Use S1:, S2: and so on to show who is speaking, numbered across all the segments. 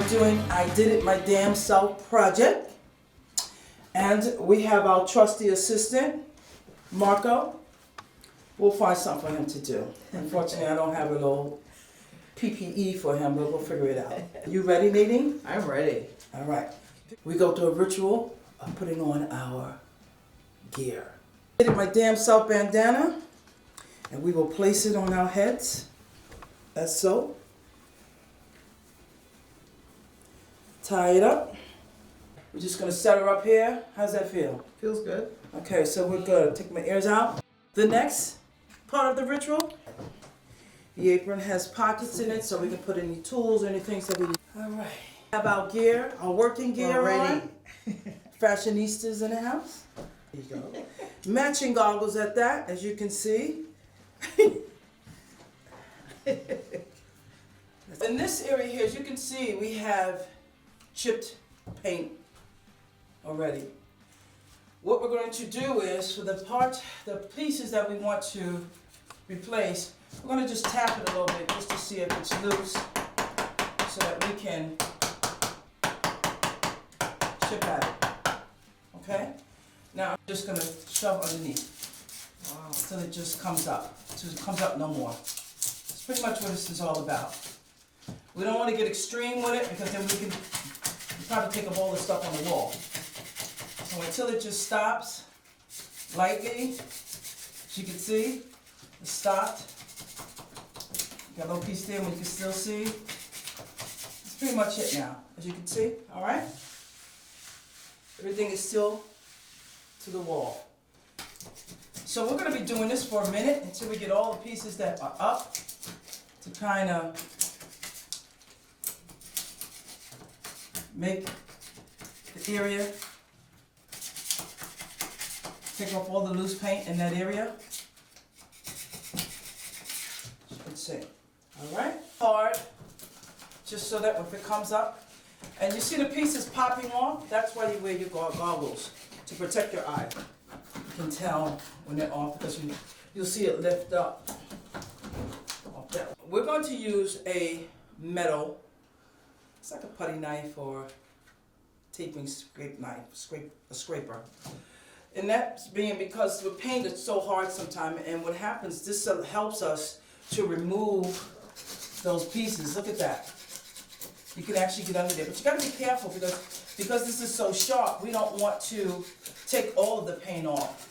S1: We're doing I Did It My Damn Self project. And we have our trusty assistant, Marco. We'll find something for him to do. Unfortunately, I don't have a little PPE for him, but we'll figure it out. You ready, Nadine?
S2: I'm ready.
S1: All right. We go through a ritual of putting on our gear. I did it my damn self bandana, and we will place it on our heads, as so. Tie it up. We're just gonna set her up here. How's that feel?
S2: Feels good.
S1: Okay, so we're good. Take my ears out. The next part of the ritual, the apron has pockets in it, so we can put any tools or anything that we need. All right. Have our gear, our working gear on. Fashionistas in the house. There you go. Matching goggles at that, as you can see. In this area here, as you can see, we have chipped paint already. What we're going to do is, for the pieces that we want to replace, we're going to just tap it a little bit just to see if it's loose, so that we can chip at it. Okay? Now I'm just going to shove underneath. Wow. Until it just comes up. Until it comes up no more. That's pretty much what this is all about. We don't want to get extreme with it, because then we can probably take up all the stuff on the wall. So until it just stops lightly, as you can see, it stopped. Got a little piece there, we can still see. That's pretty much it now, as you can see. All right. Everything is still to the wall. So we're going to be doing this for a minute until we get all the pieces that are up to kind of make the area, take off all the loose paint in that area. As you can see. All right. Hard, just so that if it comes up, and you see the pieces popping off, that's why you wear your goggles, to protect your eye. You can tell when they're off, because you'll see it lift up. We're going to use a metal, it's like a putty knife or taping scrape knife, a scraper. And that's being because the paint is so hard sometimes, and what happens, this helps us to remove those pieces. Look at that. You can actually get under there, but you got to be careful, because this is so sharp, we don't want to take all of the paint off.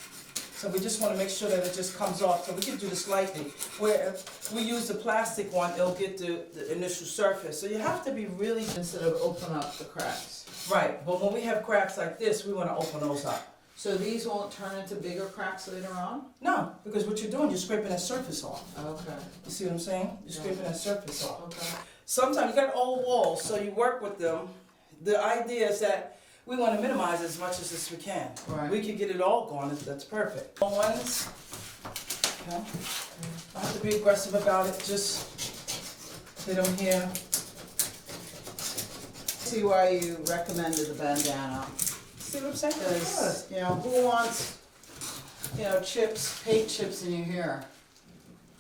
S1: So we just want to make sure that it just comes off. So we can do this lightly. Where if we use the plastic one, it'll get the initial surface. So you have to be really...
S2: Instead of open up the cracks.
S1: Right, but when we have cracks like this, we want to open those up.
S2: So these won't turn into bigger cracks later on?
S1: No, because what you're doing, you're scraping that surface off.
S2: Okay.
S1: You see what I'm saying? You're scraping that surface off.
S2: Okay.
S1: Sometimes you got old walls, so you work with them. The idea is that we want to minimize as much as we can.
S2: Right.
S1: We can get it all gone, that's perfect. Ones, okay. I have to be aggressive about it, just hit them here.
S2: See why you recommended the bandana.
S1: See what I'm saying?
S2: Because, you know, who wants, chips, paint chips in your hair?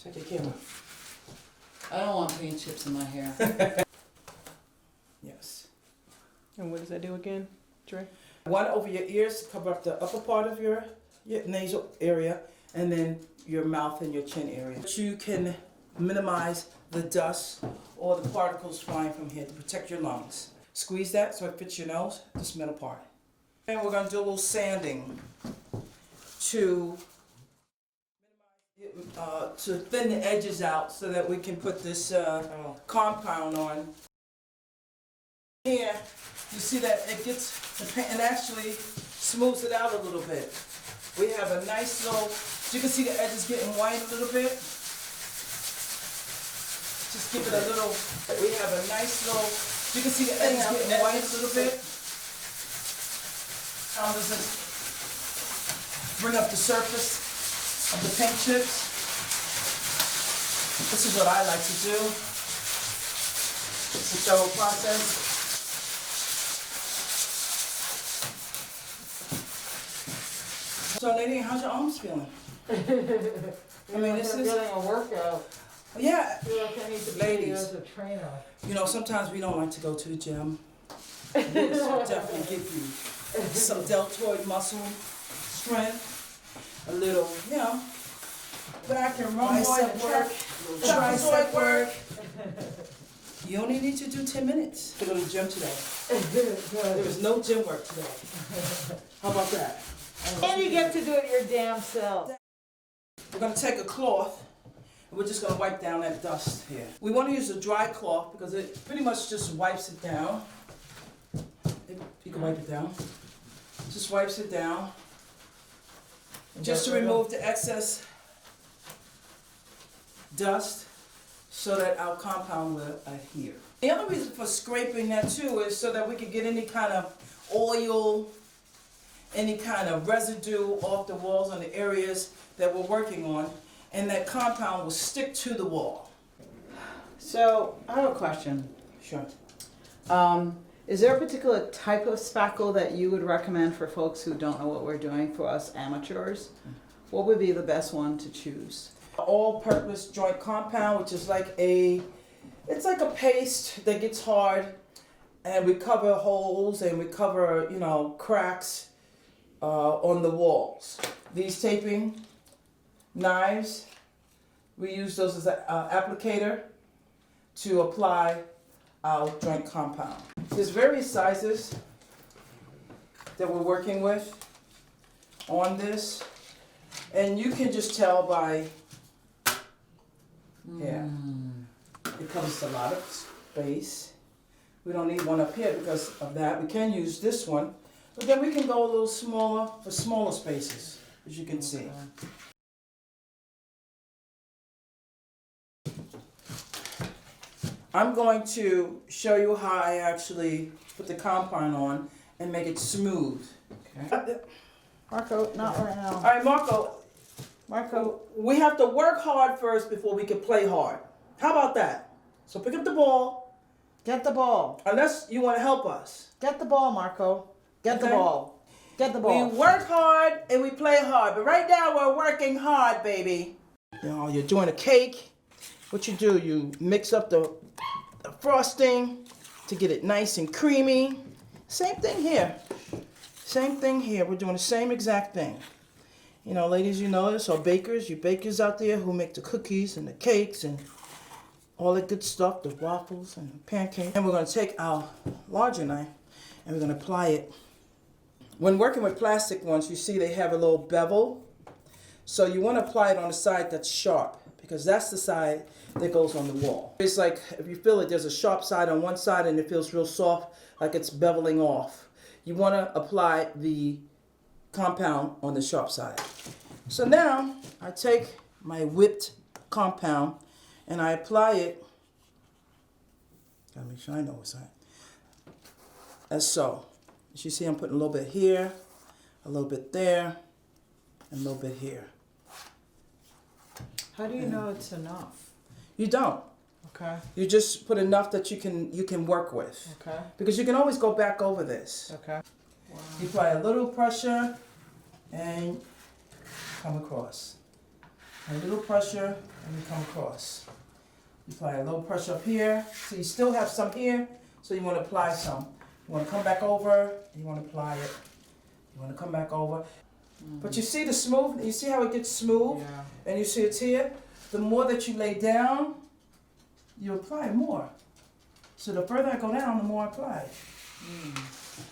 S1: Check your camera.
S2: I don't want paint chips in my hair.
S1: Yes.
S3: And what does that do again, Trey?
S1: One over your ears, cover up the upper part of your nasal area, and then your mouth and your chin area. You can minimize the dust or the particles flying from here to protect your lungs. Squeeze that so it fits your nose, this middle part. And we're going to do a little sanding to thin the edges out so that we can put this compound on. Here, you see that it gets the paint and actually smooths it out a little bit. We have a nice little, you can see the edges getting white a little bit. Just give it a little, we have a nice little, you can see the edges getting white a little bit. How does this bring up the surface of the paint chips? This is what I like to do. It's a thorough process. So Nadine, how's your arms feeling?
S2: I mean, this is getting a workout.
S1: Yeah,
S2: I feel like I need to be
S1: Ladies.
S2: you as a trainer.
S1: you know, sometimes we don't like to go to the gym. This will definitely give you some deltoid muscle strength, a little, you know,
S2: Back and
S1: bicep work,
S2: tricep
S1: tricep work. You only need to do 10 minutes to go to the gym today. There is no gym work today. How about that?
S2: And you get to do it your damn self.
S1: We're gonna take a cloth, and we're just gonna wipe down that dust here. We wanna use a dry cloth because it pretty much just wipes it down. You can wipe it down. Just wipes it down. Just to remove the excess dust so that our compound will adhere. The other reason for scraping that too is so that we can get any kind of oil, any kind of residue off the walls on the areas that we're working on, and that compound will stick to the wall.
S2: So, I have a question.
S1: Sure.
S2: Is there a particular type of spackle that you would recommend for folks who don't know what we're doing, for us amateurs? What would be the best one to choose?
S1: All-purpose joint compound, which is like it's like a paste that gets hard, and we cover holes and we cover, you know, cracks on the walls. These taping knives, we use those as an applicator to apply our joint compound. There's various sizes that we're working with on this, and you can just tell by, yeah, it covers a lot of space. We don't need one up here because of that. We can use this one, but then we can go a little smaller for smaller spaces, as you can see. I'm going to show you how I actually put the compound on and make it smooth. Okay.
S2: Marco, not right now.
S1: All right, Marco,
S2: Marco,
S1: we have to work hard first before we can play hard. How about that? So pick up the ball,
S2: get the ball.
S1: unless you want to help us.
S2: Get the ball, Marco. Get the
S1: Okay.
S2: ball. Get the
S1: We
S2: ball.
S1: work hard and we play hard, but right now we're working hard, baby. You know, you're doing a cake. What you do, you mix up the frosting to get it nice and creamy. Same thing here. Same thing here. We're doing the same exact thing. You know, ladies, you know this, or bakers, you bakers out there who make the cookies and the cakes and all that good stuff, the waffles and the pancakes. And we're going to take our larger knife and we're going to apply it. When working with plastic ones, you see they have a little bevel. So you want to apply it on the side that's sharp, because that's the side that goes on the wall. It's like, if you feel it, there's a sharp side on one side and it feels real soft, like it's beveling off. You want to apply the compound on the sharp side. So now, I take my whipped compound and I apply it. Gotta make sure I know what's that. As so. As you see, I'm putting a little bit here, a little bit there, and a little bit here.
S2: How do you know it's enough?
S1: You don't.
S2: Okay.
S1: You just put enough that you can work with.
S2: Okay.
S1: Because you can always go back over this.
S2: Okay. Wow.
S1: You apply a little pressure and come across. A little pressure and you come across. You apply a little pressure up here. So you still have some here, so you want to apply some. You want to come back over, you want to apply it. You want to come back over. But you see the smooth, you see how it gets smooth?
S2: Yeah.
S1: And you see it's here? The more that you lay down, you apply more. So the further I go down, the more I apply.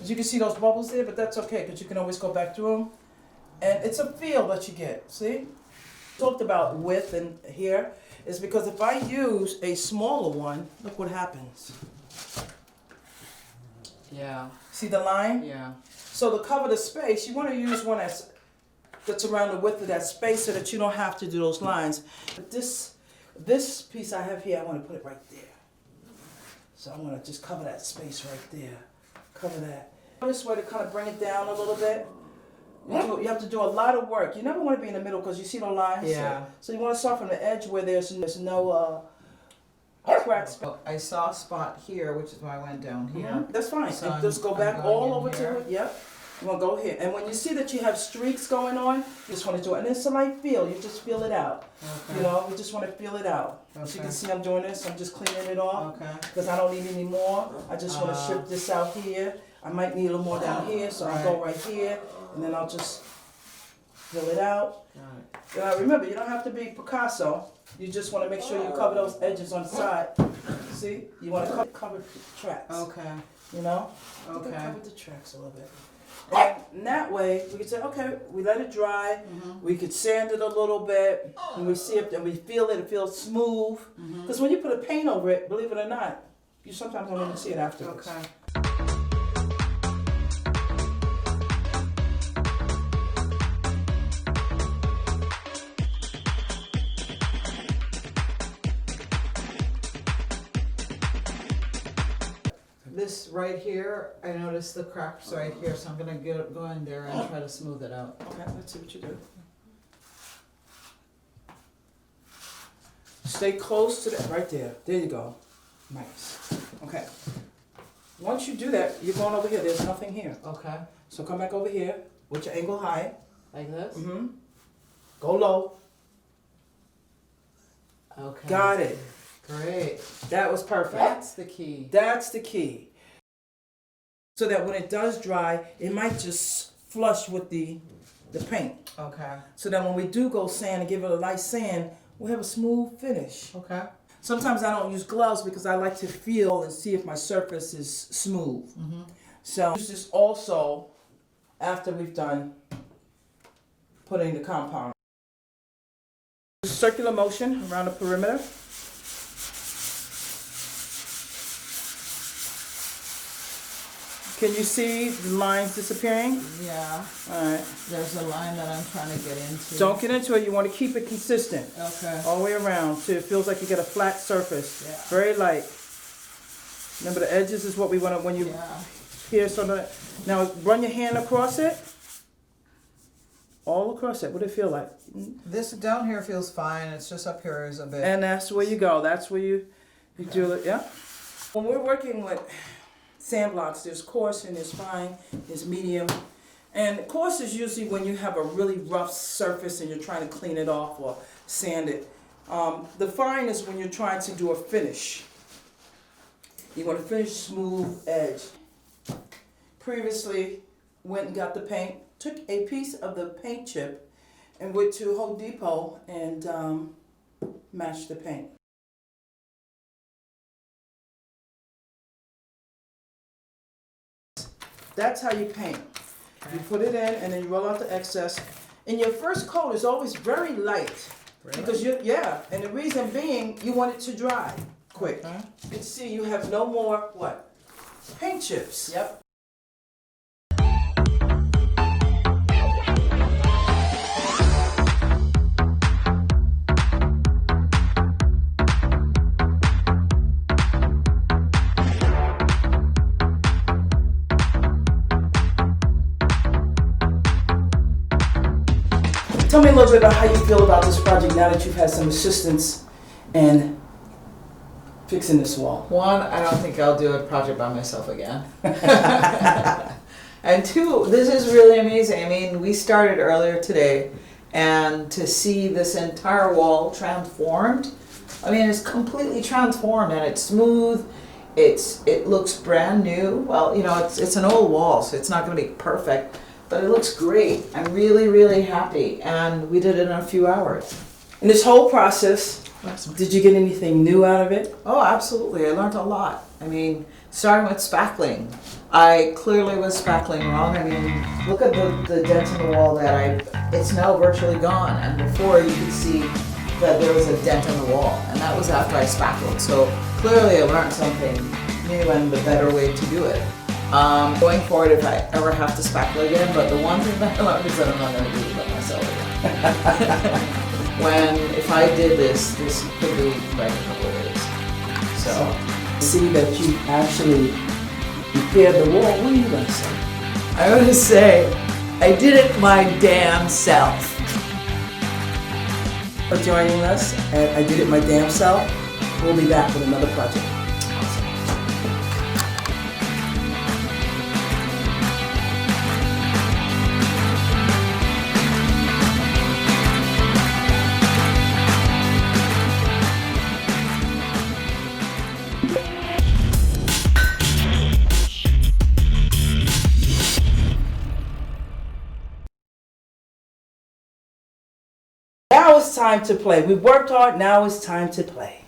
S1: As you can see those bubbles there, but that's okay because you can always go back through them. And it's a feel that you get, see? Talked about width and here is because if I use a smaller one, look what happens.
S2: Yeah.
S1: See the line?
S2: Yeah.
S1: So to cover the space, you want to use one that's around the width of that space so that you don't have to do those lines. But this piece I have here, I want to put it right there. So I'm going to just cover that space right there. Cover that. This way to kind of bring it down a little bit. You have to do a lot of work. You never want to be in the middle because you see the lines.
S2: Yeah.
S1: So you want to start from the edge where there's no cracks.
S2: Oh, I saw a spot here, which is why I went down here.
S1: That's fine.
S2: So
S1: And just go
S2: I'm
S1: back
S2: going
S1: all
S2: in
S1: over
S2: here.
S1: to it. Yep. You want to go here. And when you see that you have streaks going on, you just want to do it. And it's a light feel. You just feel it out.
S2: Okay.
S1: You know, you just want to feel it out. As you can see, I'm doing this. I'm just cleaning it off.
S2: Okay.
S1: Because I don't need any more. I just want to ship this out here. I might need a little more down here, so I'll go right here. And then I'll just fill it out.
S2: Got it.
S1: Remember, you don't have to be Picasso. You just want to make sure you cover those edges on the side. See? You want to cover the tracks.
S2: Okay.
S1: You know?
S2: Okay.
S1: Cover the tracks a little bit. And that way, we could say, okay, we let it dry. We could sand it a little bit. And we see if, and we feel it feels smooth. Because when you put a paint over it, believe it or not, you sometimes don't even see it afterwards.
S2: Okay. This right here, I noticed the cracks right here, so I'm gonna go in there and try to smooth it out.
S1: Okay, let's see what you do. Stay close to that, right there. There you go. Nice. Okay. Once you do that, you're going over here. There's nothing here.
S2: Okay.
S1: So come back over here with your angle high.
S2: Like this?
S1: Go low.
S2: Okay.
S1: Got it.
S2: Great.
S1: That was perfect.
S2: That's the key.
S1: That's the key. So that when it does dry, it might just flush with the paint.
S2: Okay.
S1: So that when we do go sand and give it a light sand, we'll have a smooth finish.
S2: Okay.
S1: Sometimes I don't use gloves because I like to feel and see if my surface is smooth. So use this also after we've done putting the compound. Circular motion around the perimeter. Can you see the lines disappearing?
S2: Yeah.
S1: All right.
S2: There's a line that I'm trying to get into.
S1: Don't get into it. You want to keep it consistent.
S2: Okay.
S1: All the way around so it feels like you get a flat surface.
S2: Yeah.
S1: Very light. Remember the edges is what we want to, when you hear something. Now run your hand across it. All across it. What do it feel like?
S2: This down here feels fine. It's just up here is a bit.
S1: And that's where you go. That's where you do it. Yeah. When we're working with sand blocks, there's coarse and there's fine, there's medium. And coarse is usually when you have a really rough surface and you're trying to clean it off or sand it. The fine is when you're trying to do a finish. You want to finish smooth edge. Previously, went and got the paint, took a piece of the paint chip and went to Home Depot and matched the paint. That's how you paint. You put it in and then you roll out the excess. And your first coat is always very light.
S2: Really?
S1: Because and the reason being, you want it to dry quick.
S2: Okay.
S1: You can see you have no more, what? Paint chips.
S2: Yep.
S1: Tell me a little bit about how you feel about this project now that you've had some assistance in fixing this wall.
S2: One, I don't think I'll do a project by myself again. And two, this is really amazing. I mean, we started earlier today, and to see this entire wall transformed, I mean, it's completely transformed and it's smooth. It looks brand new. Well, you know, it's an old wall, so it's not going to be perfect, but it looks great. I'm really, really happy, and we did it in a few hours.
S1: In this whole process, did you get anything new out of it?
S2: Oh, absolutely. I learned a lot. I mean, starting with spackling. I clearly was spackling wrong. I mean, look at the dent in the wall that it's now virtually gone. And before you could see that there was a dent in the wall. And that was after I spackled. So clearly I learned something new and the better way to do it. Going forward, if I ever have to spackle again, but the one thing that I learned is that I'm not going to do it by myself again. If I did this could be like a couple of days. So,
S1: See that you actually repaired the wall. What are you going to say?
S2: I'm going to say, I did it my damn self.
S1: For joining us at I Did It My Damn Self. We'll be back with another project. it's time to play. We worked hard, now it's time to play.